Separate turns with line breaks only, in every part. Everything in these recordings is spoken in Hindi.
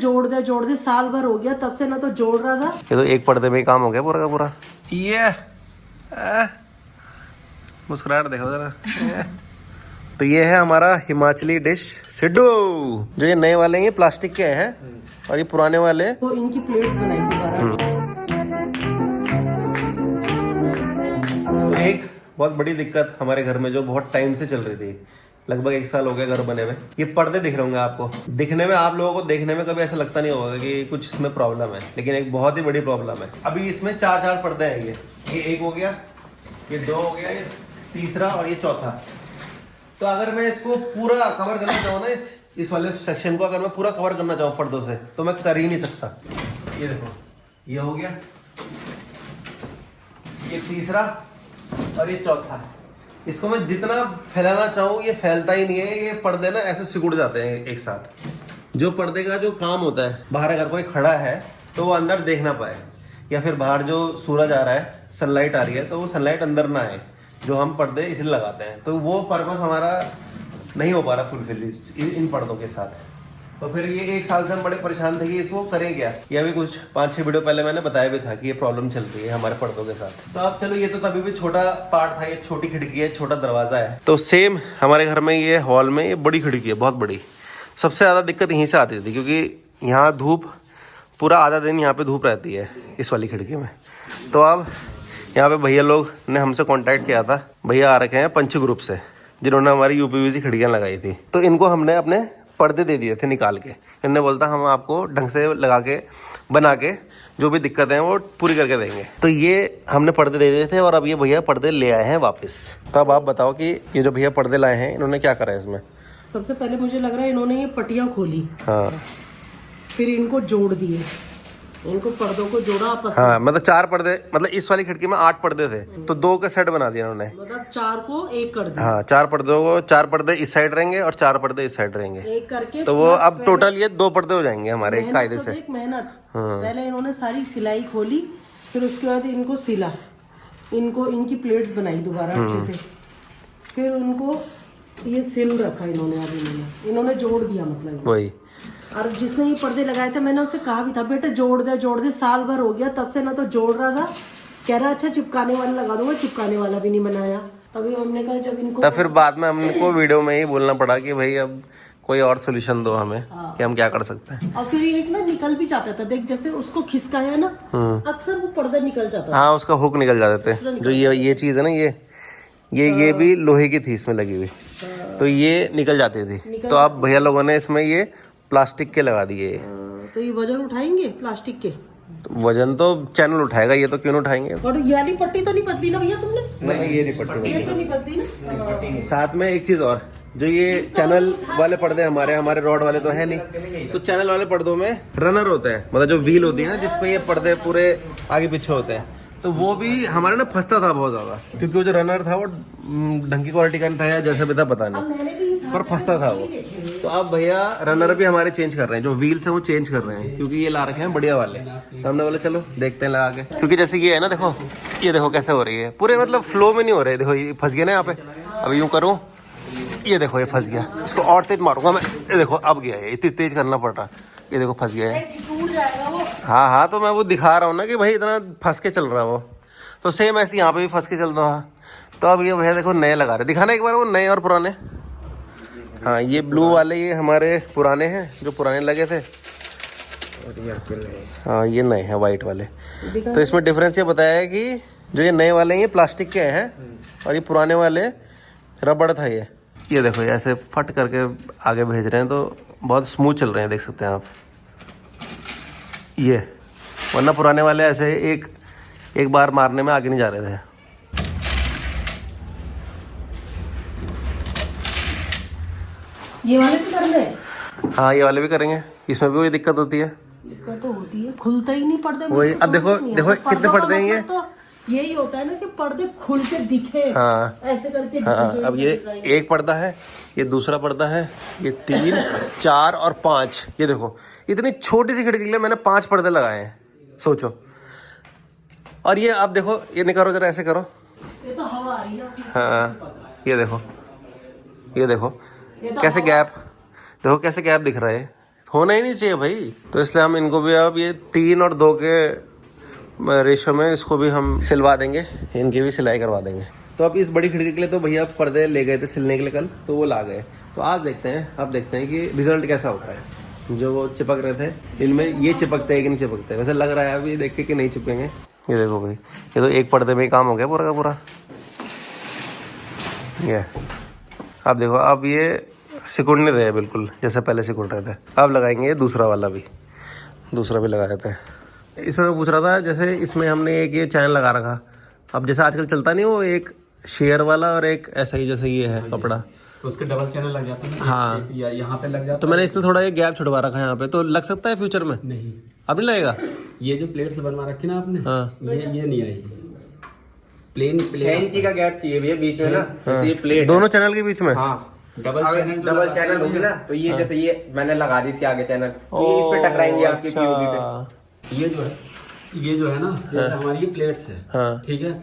जोड़ दे साल भर हो गया तब से ना तो जोड़ रहा था।
ये तो एक पर्दे में ही काम हो गया पूरा का पूरा। ये मुस्कुराहट देखो जरा। तो ये है हमारा हिमाचली डिश सिड्डू। जो ये नए वाले हैं ये प्लास्टिक के हैं और ये पुराने वाले
तो इनकी प्लेट्स बनाई दोबारा।
तो एक बहुत बड़ी दिक्कत हमारे घर में जो बहुत टाइम से चल रही थी, लगभग 1 साल हो गया घर बने हुए, ये पर्दे दिख रहे होंगे आपको। दिखने में आप लोगों को देखने में कभी ऐसा लगता नहीं होगा कि कुछ इसमें प्रॉब्लम है, लेकिन एक बहुत ही बड़ी प्रॉब्लम है। अभी इसमें 4 पर्दे हैं। ये एक हो गया, ये 2 हो गया, ये तीसरा और ये चौथा। तो अगर मैं इसको पूरा कवर करना चाहूँ ना, इस वाले सेक्शन को अगर मैं पूरा कवर करना चाहूँ पर्दों से, तो मैं कर ही नहीं सकता। ये देखो, ये हो गया, ये तीसरा और ये चौथा। इसको मैं जितना फैलाना चाहूँ ये फैलता ही नहीं है। ये पर्दे ना ऐसे सिकुड़ जाते हैं एक साथ। जो पर्दे का जो काम होता है, बाहर अगर कोई खड़ा है तो वो अंदर देख ना पाए, या फिर बाहर जो सूरज आ रहा है, सनलाइट आ रही है, तो वो सनलाइट अंदर ना आए, जो हम पर्दे इसलिए लगाते हैं। तो वो पर्पस हमारा नहीं हो पा रहा फुलफिल इन पर्दों के साथ। तो फिर ये 1 साल से हम बड़े परेशान थे कि इसको करें क्या। ये अभी कुछ 5-6 वीडियो पहले मैंने बताया भी था कि ये प्रॉब्लम चल रही है हमारे पर्दों के साथ। तो अब चलो, ये तो तभी भी छोटा पार्ट था, ये छोटी खिड़की है, छोटा दरवाजा है। तो सेम हमारे घर में ये हॉल में ये बड़ी खिड़की है, बहुत बड़ी। सबसे ज़्यादा दिक्कत यहीं से आती थी, क्योंकि यहाँ धूप पूरा आधा दिन यहाँ पे धूप रहती है इस वाली खिड़की में। तो अब यहाँ पे भैया लोग ने हमसे कांटेक्ट किया था। भैया आ रखे हैं पंच ग्रुप से, जिन्होंने हमारी यूपीवीसी खिड़कियाँ लगाई थी। तो इनको हमने अपने पर्दे दे दिए थे निकाल के। इन्होंने बोलता हम आपको ढंग से लगा के बना के जो भी दिक्कत है वो पूरी करके देंगे। तो ये हमने पर्दे दे दिए थे और अब ये भैया पर्दे ले आए हैं वापस। तो अब आप बताओ कि ये जो भैया पर्दे लाए हैं इन्होंने क्या करा है इसमें।
सबसे पहले मुझे लग रहा है इन्होंने ये पट्टियां खोली,
हाँ,
फिर इनको जोड़ दिए, इनको पर्दों को जोड़ा आपस में।
हाँ, मतलब 4 पर्दे, मतलब इस वाली खिड़की में 8 पर्दे थे, तो 2 का सेट बना दिया उन्होंने।
मतलब 4 को 1 कर दिया।
हाँ, 4 पर्दों को, 4 पर्दे इस साइड रहेंगे और 4 पर्दे इस साइड रहेंगे,
एक करके।
तो वो अब टोटल ये 2 पर्दे हो जाएंगे हमारे कायदे से।
एक मेहनत, पहले इन्होंने सारी सिलाई खोली, फिर उसके बाद इनको सिला, इनको इनकी प्लेट्स बनाई दोबारा अच्छे से, फिर उनको ये सिल रखा इन्होंने। अब इन्होंने जोड़ दिया, मतलब
वही।
और जिसने ये पर्दे लगाए थे मैंने उसे कहा भी था, बेटा जोड़ दे, साल भर हो गया तब से ना तो जोड़ रहा था। कह रहा अच्छा चिपकाने वाला लगा दूंगा, चिपकाने वाला भी नहीं बनाया। तभी हमने कहा जब इनको,
तब फिर बाद में हमको वीडियो में ही बोलना पड़ा कि भाई अब कोई और सोल्यूशन दो हमें, कि हम क्या कर सकते हैं।
और फिर एक ना निकल भी जाता था, देख जैसे उसको खिसकाया ना, अक्सर वो पर्दा निकल जाता था।
हाँ, उसका हुक निकल जाते थे। जो ये चीज़ है ना, ये भी लोहे की थी इसमें लगी हुई, तो ये निकल जाती थी। तो अब भैया लोगों ने इसमें ये प्लास्टिक के लगा दिए।
तो ये वजन उठाएंगे प्लास्टिक के?
तो वजन तो चैनल उठाएगा, ये तो क्यों नहीं उठाएंगे।
और ये वाली पट्टी तो नहीं बदली ना भैया तुमने?
नहीं, ये नहीं पट्टी,
ये तो नहीं बदली ना।
साथ में एक चीज और, जो ये चैनल वाले पर्दे हमारे रॉड वाले तो है नहीं, तो चैनल वाले पर्दों में रनर होते हैं, मतलब जो व्हील होती है ना जिसपे ये पर्दे पूरे आगे पीछे होते हैं, तो वो भी हमारे ना फंसता था बहुत ज्यादा, क्योंकि वो जो रनर था वो ढंग की क्वालिटी का नहीं था या जैसे भी था पता नहीं, पर फंसता था वो। तो अब भैया रनर भी हमारे चेंज कर रहे हैं, जो व्हील्स हैं वो चेंज कर रहे हैं, क्योंकि ये ला रखे हैं बढ़िया वाले। तो हमने बोला चलो देखते हैं लगा के, क्योंकि जैसे ये है ना, देखो ये देखो कैसे हो रही है, पूरे मतलब फ्लो में नहीं हो रहे। देखो ये फंस गया ना यहाँ पे, अब यूं करूँ, ये देखो ये फंस गया, इसको और तेज मारूंगा मैं, ये देखो अब गया है, इतनी तेज करना पड़ रहा, ये देखो फंस गया है। हाँ, तो मैं वो दिखा रहा हूँ ना कि भाई इतना फंस के चल रहा है वो। तो सेम ऐसे यहाँ पे भी फंस के चल रहा है। तो अब ये भैया देखो नए लगा रहे, दिखाना एक बार वो नए और पुराने। हाँ, ये ब्लू वाले ये हमारे पुराने हैं, जो पुराने लगे थे, और ये आपके नए। हाँ, ये नए हैं वाइट वाले। तो इसमें डिफरेंस ये बताया है कि जो ये नए वाले हैं ये प्लास्टिक के हैं और ये पुराने वाले रबड़ था। ये देखो ऐसे फट करके आगे भेज रहे हैं, तो बहुत स्मूथ चल रहे हैं, देख सकते हैं आप ये। वरना पुराने वाले ऐसे एक बार मारने में आगे नहीं जा रहे थे।
ये वाले भी कर रहे हैं?
हाँ, ये वाले भी करेंगे, इसमें भी वही दिक्कत होती है।
दिक्कत तो होती है, खुलता ही नहीं पर्दे।
वही, अब देखो कितने पर्दे हैं ये।
तो यही होता है ना कि पर्दे खुल के दिखे।
हाँ,
ऐसे करके
हाँ,
दिखे।
अब ये एक पर्दा है, ये दूसरा पर्दा है, ये 3, 4 और 5। ये देखो इतनी छोटी सी खिड़की के लिए मैंने 5 पर्दे लगाए हैं, सोचो। और ये आप देखो, ये निकालो जरा, ऐसे करो,
ये तो हवा आ रही है।
हाँ, ये देखो कैसे गैप, देखो कैसे गैप दिख रहा है, होना ही नहीं चाहिए भाई। तो इसलिए हम इनको भी अब ये 3 और 2 के रेशो में इसको भी हम सिलवा देंगे, इनकी भी सिलाई करवा देंगे। तो अब इस बड़ी खिड़की के लिए तो भैया पर्दे ले गए थे सिलने के लिए कल, तो वो ला गए। तो आज देखते हैं, अब देखते हैं कि रिजल्ट कैसा होता है। जो वो चिपक रहे थे इनमें ये चिपकते हैं कि नहीं चिपकते। वैसे लग रहा है अभी देख के कि नहीं चिपकेंगे। ये देखो भाई, ये तो एक पर्दे में ही काम हो गया पूरा का पूरा। ये अब देखो, अब ये सिकुड़ नहीं रहे बिल्कुल जैसे पहले सिकुड़ रहे थे। अब लगाएंगे ये दूसरा वाला भी, दूसरा भी लगा देते हैं। इसमें मैं पूछ रहा था, जैसे इसमें हमने एक ये चैनल लगा रखा, अब जैसे आजकल चलता नहीं वो एक शेयर वाला और एक ऐसा ही जैसे ये है कपड़ा,
तो उसके डबल चैनल लग जाते हैं।
हाँ,
यहाँ पे लग जाता
तो मैंने इसलिए थोड़ा ये गैप छुड़वा रखा है यहाँ पे। तो लग सकता है फ्यूचर में?
नहीं,
अब नहीं लगेगा।
ये जो प्लेट्स बनवा रखी ना आपने,
हाँ।
ये नहीं आएगी। प्लेन
6 इंची का गैप चाहिए भैया बीच में ना।
हाँ।
ये प्लेट
दोनों चैनल के बीच में।
हाँ, डबल चैनल होगी ना, तो ये
हाँ।
जैसे ये मैंने लगा दी इसके आगे चैनल, तो ये इस पे टकराएंगे आपके पीओपी पे।
ये जो है ना, जैसे हमारी ये प्लेट्स है,
हाँ।
ठीक है,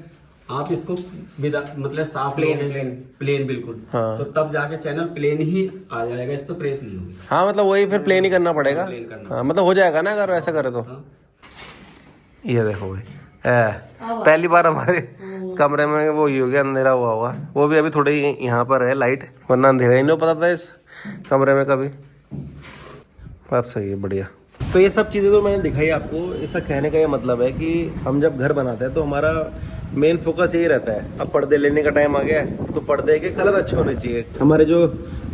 आप इसको विदा मतलब साफ प्लेन बिल्कुल,
हाँ।
तो तब जाके चैनल प्लेन ही आ जाएगा, इस पे प्रेस नहीं होगी।
हाँ, मतलब वही फिर प्लेन ही करना पड़ेगा।
प्लेन करना।
हाँ, मतलब हो जाएगा ना अगर ऐसा करे तो।
हाँ।
ये देखो भाई, पहली बार हमारे कमरे में वो ही हो गया, अंधेरा हुआ हुआ। वो भी अभी थोड़ी यहाँ पर है लाइट, वरना अंधेरा ही नहीं पता था इस कमरे में कभी। अब सही है, बढ़िया। तो ये सब चीज़ें तो मैंने दिखाई आपको। इसका कहने का ये मतलब है कि हम जब घर बनाते हैं तो हमारा मेन फोकस यही रहता है। अब पर्दे लेने का टाइम आ गया है, तो पर्दे के कलर अच्छे होने चाहिए। हमारे जो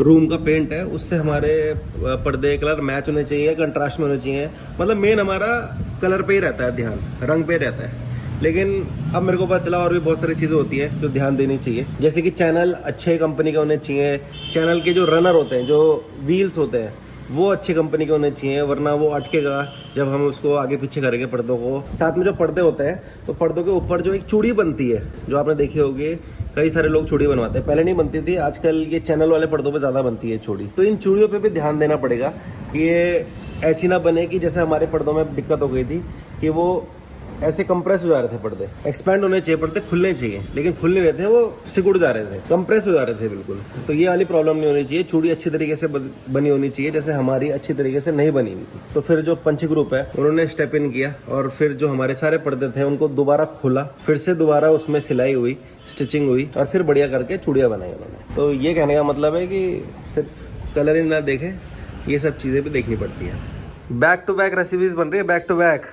रूम का पेंट है उससे हमारे पर्दे के कलर मैच होने चाहिए, कंट्रास्ट में होने चाहिए। मतलब मेन हमारा कलर पे ही रहता है ध्यान, रंग पे रहता है। लेकिन अब मेरे को पता चला और भी बहुत सारी चीज़ें होती हैं जो ध्यान देनी चाहिए, जैसे कि चैनल अच्छे कंपनी के होने चाहिए। चैनल के जो रनर होते हैं, जो व्हील्स होते हैं, वो अच्छी कंपनी के होने चाहिए, वरना वो अटकेगा जब हम उसको आगे पीछे करेंगे पर्दों को। साथ में जो पर्दे होते हैं, तो पर्दों के ऊपर जो एक चूड़ी बनती है, जो आपने देखी होगी, कई सारे लोग चूड़ी बनवाते हैं। पहले नहीं बनती थी, आजकल ये चैनल वाले पर्दों पे ज़्यादा बनती है चूड़ी। तो इन चूड़ियों पे भी ध्यान देना पड़ेगा कि ये ऐसी ना बने कि जैसे हमारे पर्दों में दिक्कत हो गई थी कि वो ऐसे कंप्रेस हो जा रहे थे पर्दे। एक्सपैंड होने चाहिए पर्दे, खुलने चाहिए, लेकिन खुल नहीं रहे थे, वो सिकुड़ जा रहे थे, कंप्रेस हो जा रहे थे बिल्कुल। तो ये वाली प्रॉब्लम नहीं होनी चाहिए। चूड़ी अच्छी तरीके से बनी होनी चाहिए, जैसे हमारी अच्छी तरीके से नहीं बनी हुई थी। तो फिर जो पंच ग्रुप है उन्होंने स्टेप इन किया और फिर जो हमारे सारे पर्दे थे उनको दोबारा खोला, फिर से दोबारा उसमें सिलाई हुई, स्टिचिंग हुई और फिर बढ़िया करके चूड़ियाँ बनाई उन्होंने। तो ये कहने का मतलब है कि सिर्फ कलर ही ना देखें, ये सब चीज़ें भी देखनी पड़ती है। बैक टू बैक रेसिपीज बन रही है, बैक टू बैक।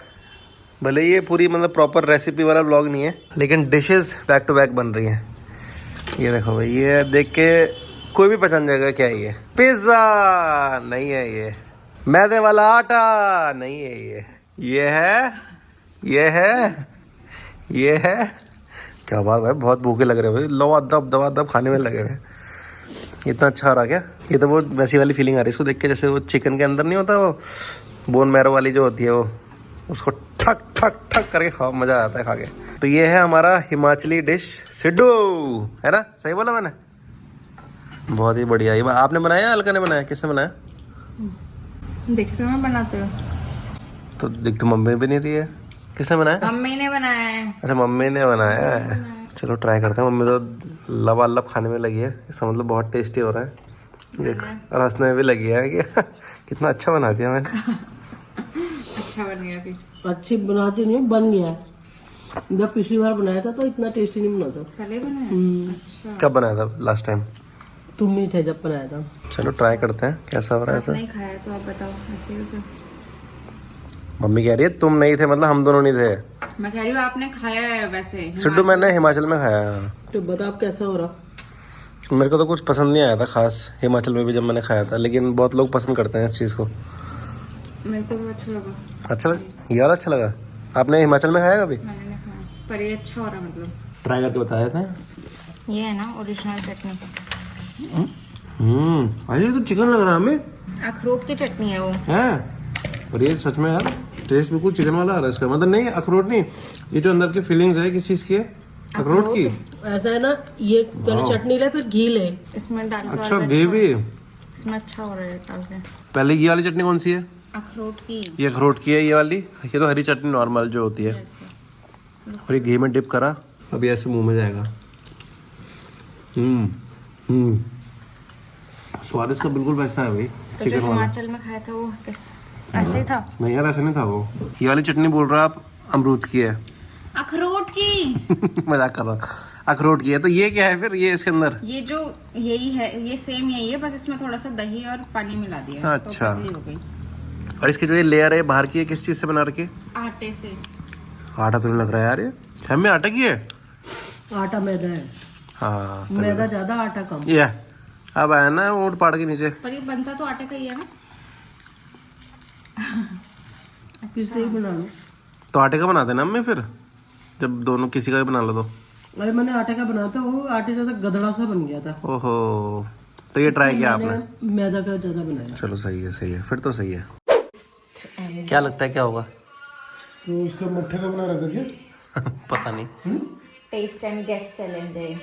भले ये पूरी मतलब प्रॉपर रेसिपी वाला व्लॉग नहीं है, लेकिन डिशेस बैक टू बैक बन रही हैं। ये देखो भाई, ये देख के कोई भी पहचान जाएगा क्या है ये। पिज्ज़ा नहीं है, ये मैदे वाला आटा नहीं है, ये है, ये है, ये है। क्या बात है, बहुत भूखे लग रहे हो भाई, दवा दब खाने में लगे हुए। इतना अच्छा आ रहा क्या? ये तो वो वैसी वाली फीलिंग आ रही है इसको देख के, जैसे वो चिकन के अंदर नहीं होता वो बोन मैरो वाली जो होती है, वो उसको ठक ठक ठक करके खाओ, मज़ा आता है खा के। तो ये है हमारा हिमाचली डिश सिड्डू, है ना? सही बोला मैंने? बहुत ही बढ़िया। ये आपने बनाया, अलका ने बनाया, किसने बनाया?
देखते हो मैं बनाते हो
तो दिख तो मम्मी भी नहीं रही है, किसने बनाया?
मम्मी ने बनाया है।
अच्छा, मम्मी ने बनाया है। चलो ट्राई करते हैं। मम्मी तो लबालब खाने में लगी है, इसका मतलब बहुत टेस्टी हो रहा है। देखो, और हंसने में भी लगी है कि कितना अच्छा बना दिया मैंने।
अच्छा बन गया फिर।
अच्छी बनाती नहीं, बन गया है। जब पिछली बार बनाया था तो इतना टेस्टी नहीं बना था।
पहले बनाया? अच्छा।
कब बनाया था लास्ट टाइम?
तुम ही थे जब बनाया था।
चलो ट्राई करते हैं कैसा हो रहा है ऐसा।
नहीं खाया तो आप बताओ ऐसे ही तो।
मम्मी कह रही है तुम नहीं थे, मतलब हम दोनों नहीं थे।
मैं कह रही हूँ आपने खाया है वैसे।
सिड्डू मैंने हिमाचल में खाया है।
तो बताओ आप कैसा हो रहा?
मेरे को तो कुछ पसंद नहीं आया था खास, हिमाचल में भी जब मैंने खाया था, लेकिन बहुत लोग पसंद करते हैं इस चीज़ को।
मेरे को भी अच्छा लगा।
अच्छा लगा? ये वाला अच्छा लगा? आपने हिमाचल में खाया कभी?
मैंने नहीं खाया, पर ये अच्छा हो रहा मतलब।
ट्राई करके बताया था।
ये है ना ओरिजिनल चटनी।
अरे तो चिकन लग रहा है हमें।
अखरोट की चटनी है वो।
है, और ये सच में यार टेस्ट बिल्कुल चिकन वाला आ रहा है इसका। मतलब नहीं, अखरोट नहीं, ये जो अंदर की फीलिंग्स है किस चीज़ की है? अखरोट की।
ऐसा है ना, ये पहले चटनी ले फिर घी ले।
इसमें डाल के
अच्छा,
और
घी भी।
इसमें अच्छा हो रहा है डाल के।
पहले ये वाली चटनी कौन सी है?
अखरोट की।
ये अखरोट की है ये वाली। ये तो हरी चटनी नॉर्मल जो होती है, और ये घी में डिप करा, अभी ऐसे मुंह में जाएगा। स्वाद इसका बिल्कुल वैसा है भाई,
तो जो
चिकन वाला
हिमाचल में खाया था वो कैसे ऐसे ही था।
नहीं यार ऐसा नहीं था वो। ये वाली चटनी बोल रहा आप अमरूद की है।
अखरोट की।
मजाक कर रहा हूँ। अखरोट की है तो ये क्या है फिर ये इसके अंदर?
ये जो यही है, ये सेम यही है, बस इसमें थोड़ा सा दही और पानी मिला दिया है,
अच्छा।
तो पतली हो गई।
और इसकी जो ये लेयर है बाहर की है किस चीज़ से बना रखी है?
आटे से।
आटा तो नहीं लग रहा है यार ये। हमें आटा की है?
आटा मैदा है,
हाँ
मैदा ज्यादा आटा कम।
ये है। अब आया ना ऊँट पहाड़ के नीचे।
पर ये बनता तो आटे का ही है ना।
किससे ही बना लो।
तो आटे का बना देना हमें फिर, जब दोनों किसी का भी बना लो तो।
अरे मैंने आटे का बना था, वो आटे ज्यादा गदड़ा सा बन गया था।
ओहो, तो ये ट्राई किया आपने?
मैंने मैदा का ज्यादा बनाया।
चलो सही है फिर तो सही है। क्या लगता है क्या होगा?
तो उसका मट्ठे का बना रखा क्या?
पता नहीं।
टेस्ट एंड गेस चैलेंज है।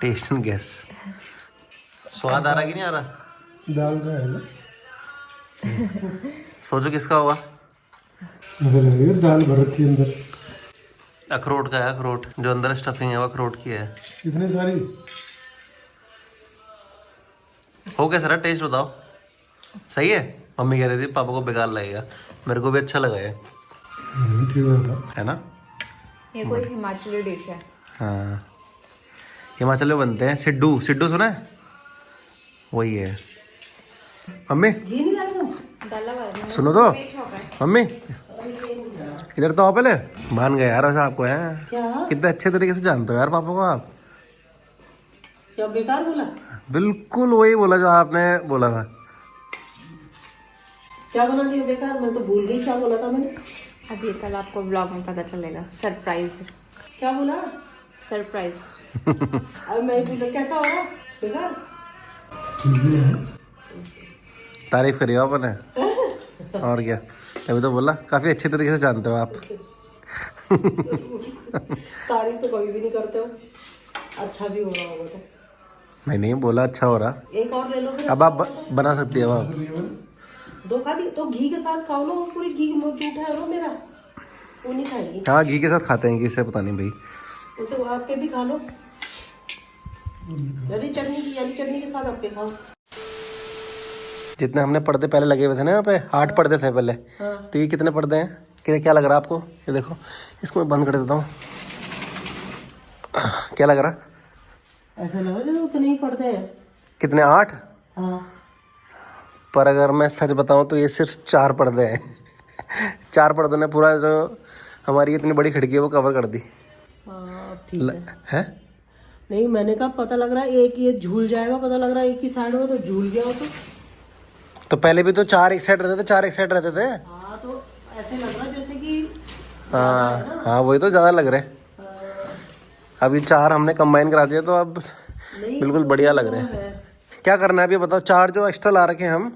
Test and guess. स्वाद आ रहा कि नहीं आ रहा?
दाल का है ना,
सोचो किसका होगा?
ऐसा लग रहा है दाल भर रखी है अंदर।
अखरोट का है, अखरोट जो अंदर स्टफिंग है वो अखरोट की है।
इतनी सारी।
हो कैसा रहा टेस्ट बताओ? सही है? मम्मी कह रही थी पापा को बेकार लगेगा, मेरे को भी अच्छा लगा है।
ठीक है
ना?
ये कोई हिमाचली डिश है।
हाँ हिमाचल में बनते हैं सिड्डू। सिड्डू सुना है? वही है। मम्मी
घी नहीं डाला?
डाला हुआ है।
सुनो तो
पेट होगा।
मम्मी इधर तो आओ पहले। मान गए यार वैसे आपको है।
क्या?
कितने अच्छे तरीके से जानते हो यार पापा को आप।
क्या बेकार बोला?
बिल्कुल वही बोला जो आपने बोला था।
क्या बना दिया बेकार? मैं तो भूल गई क्या बोला था मैंने।
अभी कल आपको ब्लॉग में पता चलेगा। सरप्राइज।
क्या बोला?
सरप्राइज।
अब मैं पूछा कैसा हो रहा बेकार?
तारीफ करी हो आपने और क्या। अभी तो बोला काफी अच्छे तरीके से जानते हो आप।
तारीफ तो कभी भी नहीं करते हो। अच्छा भी हो रहा होगा तो।
नहीं बोला अच्छा हो रहा।
एक और ले लो फिर।
अब आप बना सकती हो आप।
दो खा दी तो घी के साथ खाओ ना, वो पूरी घी जूठा है वो मेरा, वो नहीं खाएगी।
हाँ घी के साथ खाते हैं, किसे पता नहीं भाई।
तो आप पे भी खा लो, हरी चटनी के साथ आप पे खाओ।
जितने हमने पर्दे पहले लगे हुए थे ना यहाँ पे 8 पर्दे थे पहले।
हाँ।
तो ये कितने पर्दे हैं? क्या लग रहा है आपको? ये देखो इसको मैं बंद कर देता हूँ। क्या लग रहा?
ऐसा लगा जैसे उतने ही पड़ते हैं।
कितने? 8?
हाँ।
पर अगर मैं सच बताऊँ तो ये सिर्फ 4 पर्दे हैं। 4 पर्दों ने पूरा जो हमारी इतनी बड़ी खिड़की है वो कवर कर दी।
हाँ ठीक है।
है?
नहीं मैंने कहा पता लग रहा है एक ये झूल जाएगा, पता लग रहा है एक ही साइड में तो झूल गया हो
तो पहले भी तो 4 एक साइड रहते थे, 4 एक साइड रहते थे।
हाँ तो ऐसे लग रहा जैसे कि
हाँ वही तो ज़्यादा लग रहे। अभी 4 हमने कंबाइन करा दिया तो अब बिल्कुल बढ़िया लग रहे हैं। क्या करना है अभी बताओ? 4 जो एक्स्ट्रा ला रखे हैं हम,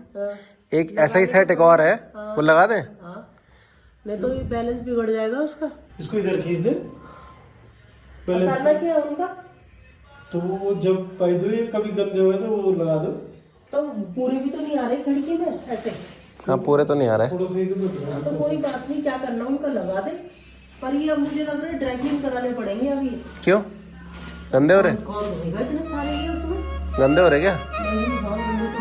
एक ऐसा ही सेट एक और है वो लगा दें।
नहीं तो ये बैलेंस बिगड़ जाएगा उसका।
इसको इधर खींच दे
करना क्या है उनका?
तो वो जब पैदो ये कभी गंदे हुए तो वो लगा दो।
तो पूरे भी तो नहीं आ रहे खिड़की में ऐसे।
हाँ पूरे तो नहीं आ रहे।
थोड़ा सा इधर बच रहा है।
तो कोई बात नहीं, क्या करना उनका लगा दे। पर ये अब मुझे लग रहा है ड्राइक्लीन कराने पड़ेंगे अभी।
क्यों? गंदे हो रहे?
कौन धोएगा इतने सारे ये उसमें?
गंदे हो रहे क्या?
नहीं, बहुत गंदे तो